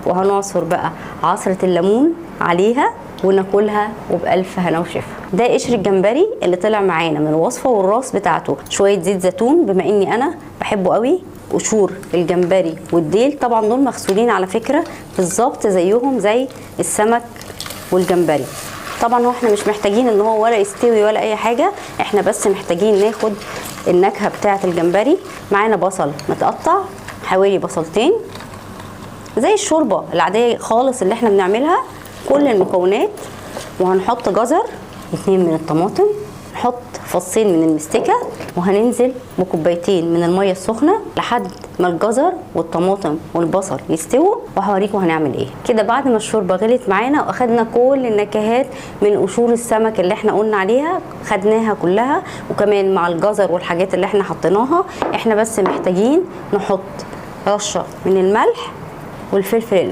وهنعصر بقى عصرة الليمون عليها وناكلها وبألف هنا وشفا. ده قشر الجمبري اللي طلع معانا من الوصفة والراس بتاعته. شوية زيت زيتون بما اني انا بحبه قوي. قشور الجمبري والديل طبعا دول مغسولين على فكرة بالظبط زيهم زي السمك والجمبري. طبعا هو احنا مش محتاجين ان هو ولا يستوي ولا اي حاجة، احنا بس محتاجين ناخد النكهة بتاعة الجمبري. معانا بصل متقطع حوالي بصلتين زي الشوربة العادية خالص اللي احنا بنعملها. كل المكونات، وهنحط جزر 2 من الطماطم، نحط فصين من المستكة، وهننزل بكوبايتين من المية السخنة لحد ما الجزر والطماطم والبصل يستووا، وهوريكم هنعمل ايه. كده بعد ما الشوربة غلت معانا واخدنا كل النكهات من قشور السمك اللي احنا قلنا عليها، خدناها كلها، وكمان مع الجزر والحاجات اللي احنا حطيناها، احنا بس محتاجين نحط رشة من الملح والفلفل